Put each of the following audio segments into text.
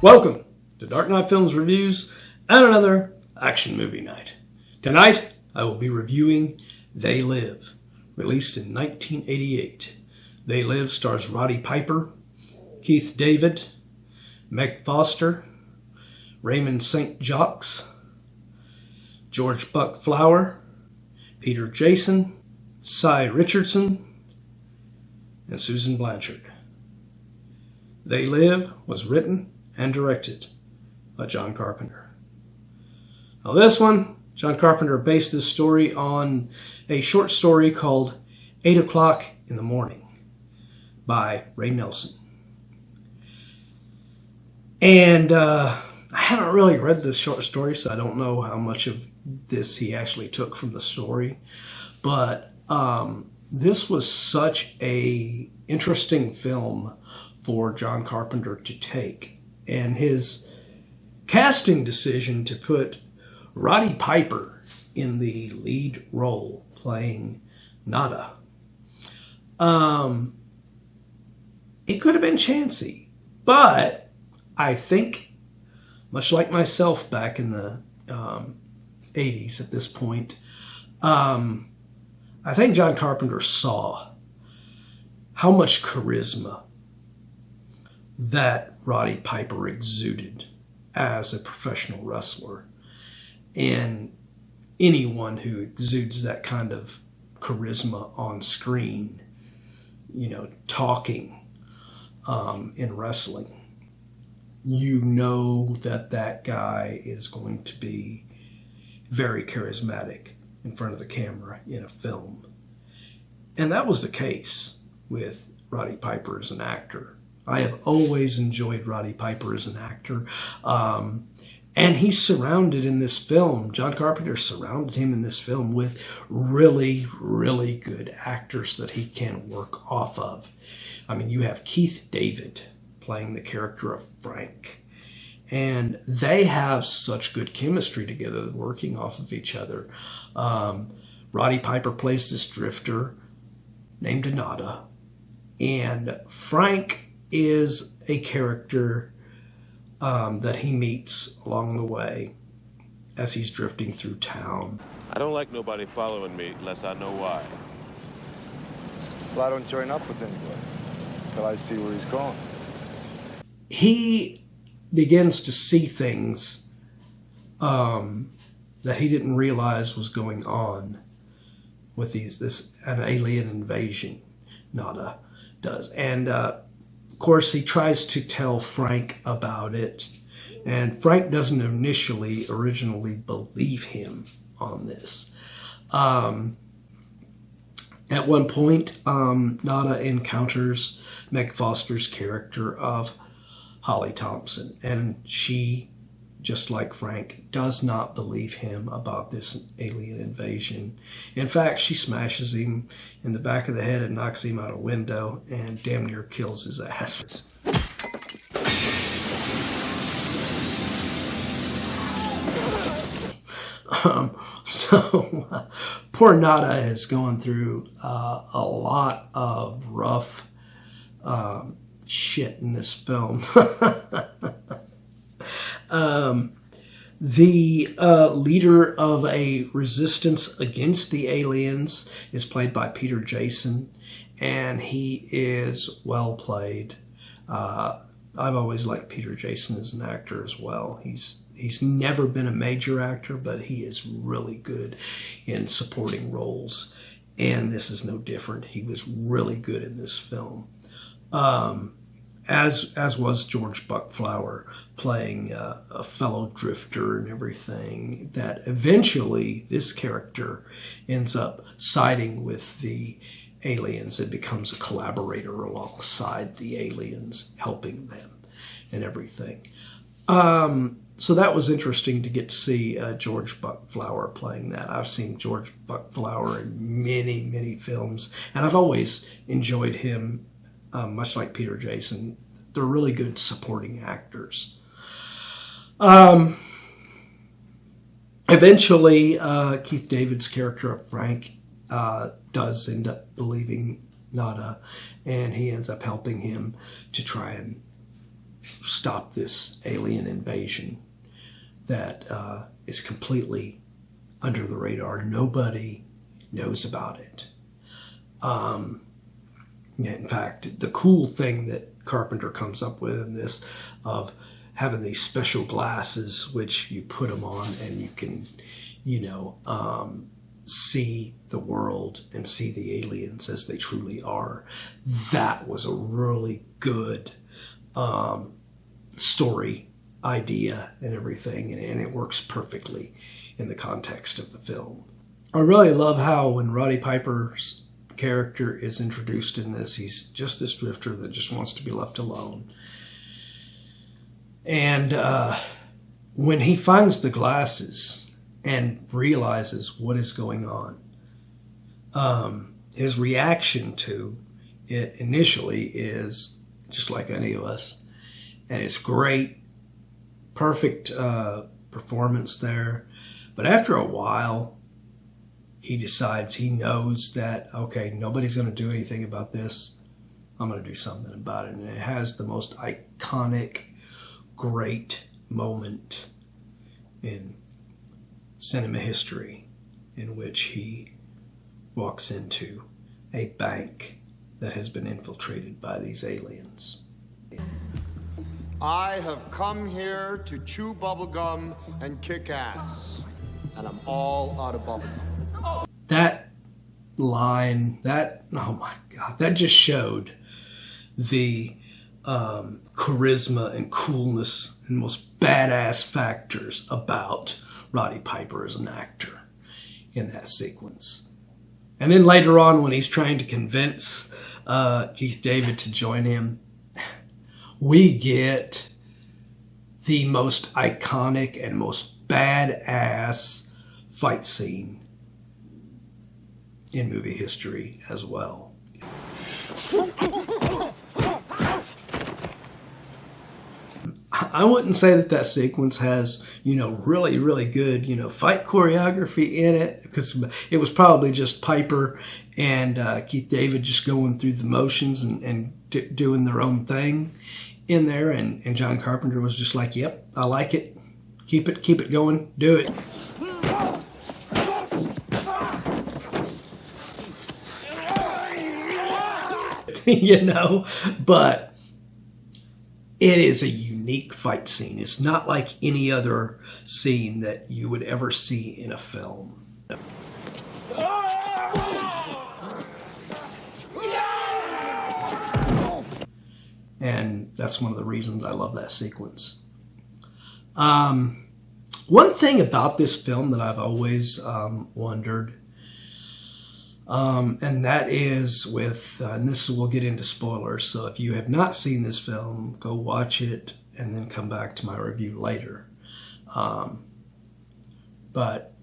Welcome to Dark Knight Films Reviews and another action movie night. Tonight, I will be reviewing They Live, released in 1988. They Live stars Roddy Piper, Keith David, Meg Foster, Raymond Jacques, George Buck Flower, Peter Jason, Cy Richardson, and Susan Blanchard. They Live was written and directed by John Carpenter. Now this one, John Carpenter based this story on a short story called 8 O'Clock in the Morning by Ray Nelson. And I haven't really read this short story, so I don't know how much of this he actually took from the story. But this was such a interesting film for John Carpenter to take. And his casting decision to put Roddy Piper in the lead role playing Nada. It could have been chancy, but I think, much like myself back in the 80s at this point, I think John Carpenter saw how much charisma that Roddy Piper exuded as a professional wrestler. And anyone who exudes that kind of charisma on screen, talking in wrestling, you know that guy is going to be very charismatic in front of the camera in a film. And that was the case with Roddy Piper as an actor. I have always enjoyed Roddy Piper as an actor. And he's surrounded in this film, John Carpenter surrounded him in this film with really, really good actors that he can work off of. I mean, you have Keith David playing the character of Frank. And they have such good chemistry together, working off of each other. Roddy Piper plays this drifter named Nada. And Frank is a character that he meets along the way as he's drifting through town. I don't like nobody following me unless I know why. Well, I don't join up with anybody till I see where he's going. He begins to see things that he didn't realize was going on with an alien invasion. Nada does. And of course, he tries to tell Frank about it, and Frank doesn't originally believe him on this. At one point, Nada encounters Meg Foster's character of Holly Thompson, and she, just like Frank, does not believe him about this alien invasion. In fact, she smashes him in the back of the head and knocks him out a window and damn near kills his ass. Poor Nada is going through a lot of rough shit in this film. The leader of a resistance against the aliens is played by Peter Jason, and he is well played. I've always liked Peter Jason as an actor as well. He's never been a major actor, but he is really good in supporting roles, and this is no different. He was really good in this film. As was George Buck Flower, playing a fellow drifter and everything, that eventually this character ends up siding with the aliens and becomes a collaborator alongside the aliens, helping them and everything. So that was interesting to get to see George Buck Flower playing that. I've seen George Buck Flower in many, many films, and I've always enjoyed him. Much like Peter Jason, they're really good supporting actors. Eventually, Keith David's character of Frank does end up believing Nada, and he ends up helping him to try and stop this alien invasion that is completely under the radar. Nobody knows about it. In fact, the cool thing that Carpenter comes up with in this of having these special glasses, which you put them on and you can, see the world and see the aliens as they truly are. That was a really good story idea and everything, and it works perfectly in the context of the film. I really love how when Roddy Piper's character is introduced in this, he's just this drifter that just wants to be left alone. And when he finds the glasses and realizes what is going on, his reaction to it initially is just like any of us. And it's great, perfect performance there. But after a while, he decides, he knows that, okay, nobody's going to do anything about this. I'm going to do something about it. And it has the most iconic, great moment in cinema history in which he walks into a bank that has been infiltrated by these aliens. I have come here to chew bubblegum and kick ass. And I'm all out of bubblegum. That line, oh my God, that just showed the charisma and coolness and most badass factors about Roddy Piper as an actor in that sequence. And then later on, when he's trying to convince Keith David to join him, we get the most iconic and most badass fight scene in movie history as well. I wouldn't say that sequence has, really, really good, fight choreography in it, because it was probably just Piper and Keith David just going through the motions and doing their own thing in there. And John Carpenter was just like, yep, I like it. Keep it going. Do it. But it is a unique fight scene. It's not like any other scene that you would ever see in a film. And that's one of the reasons I love that sequence. One thing about this film that I've always wondered, and that is with, and this we'll get into spoilers, so if you have not seen this film, go watch it and then come back to my review later. But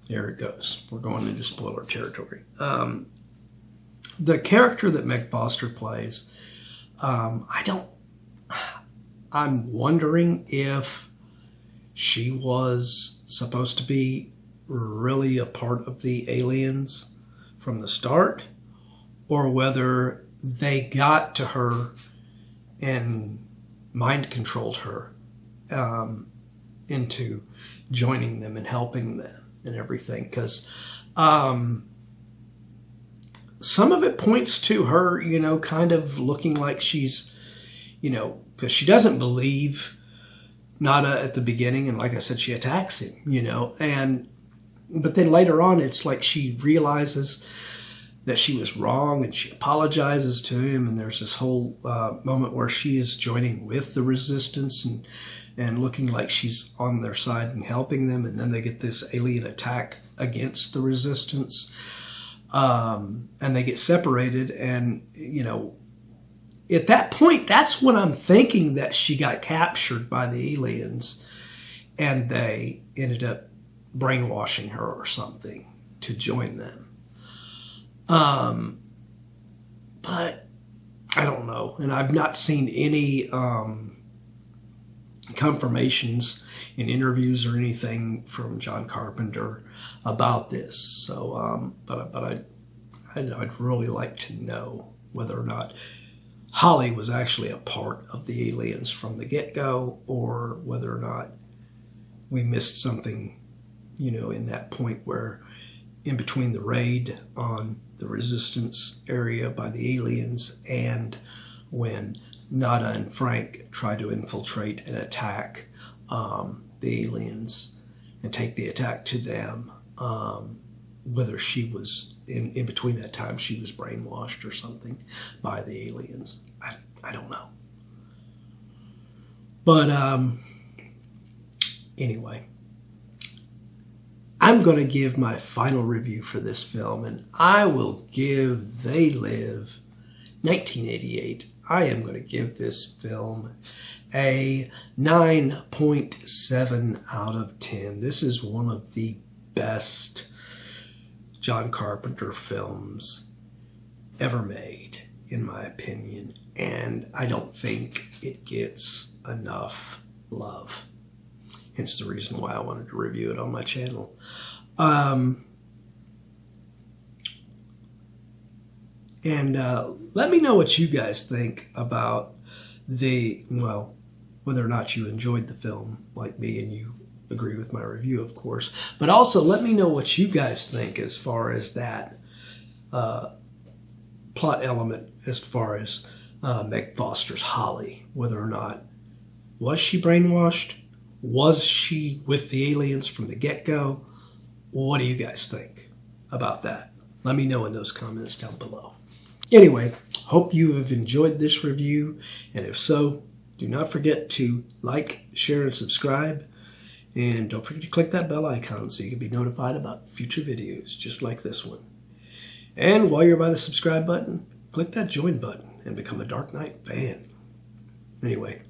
here it goes. We're going into spoiler territory. The character that Meg Foster plays, I'm wondering if she was supposed to be really a part of the aliens from the start, or whether they got to her and mind controlled her into joining them and helping them and everything. Because some of it points to her, kind of looking like she's, because she doesn't believe Nada at the beginning, and like I said, she attacks him, but then later on, it's like she realizes that she was wrong and she apologizes to him. And there's this whole moment where she is joining with the resistance and looking like she's on their side and helping them. And then they get this alien attack against the resistance. And they get separated. And, at that point, that's when I'm thinking that she got captured by the aliens and they ended up brainwashing her or something to join them. But I don't know. And I've not seen any confirmations in interviews or anything from John Carpenter about this. So, but I'd really like to know whether or not Holly was actually a part of the aliens from the get-go, or whether or not we missed something, in that point where in between the raid on the resistance area by the aliens and when Nada and Frank tried to infiltrate and attack the aliens and take the attack to them, whether she was, in between that time, she was brainwashed or something by the aliens. I don't know. But anyway, I'm going to give my final review for this film, and I will give They Live 1988. I am going to give this film a 9.7 out of 10. This is one of the best John Carpenter films ever made, in my opinion, and I don't think it gets enough love. Hence the reason why I wanted to review it on my channel. Let me know what you guys think about whether or not you enjoyed the film like me and you agree with my review, of course. But also let me know what you guys think as far as that plot element, as far as Meg Foster's Holly. Whether or not, was she brainwashed? Was she with the aliens from the get-go? What do you guys think about that? Let me know in those comments down below. Anyway, hope you have enjoyed this review, and if so, do not forget to like, share, and subscribe. And don't forget to click that bell icon so you can be notified about future videos just like this one. And while you're by the subscribe button, click that join button and become a Dark Knight fan. Anyway,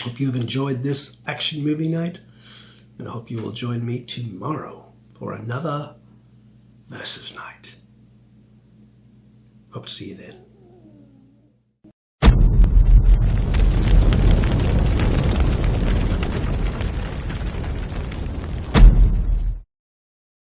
hope you've enjoyed this action movie night, and I hope you will join me tomorrow for another Versus Night. Hope to see you then.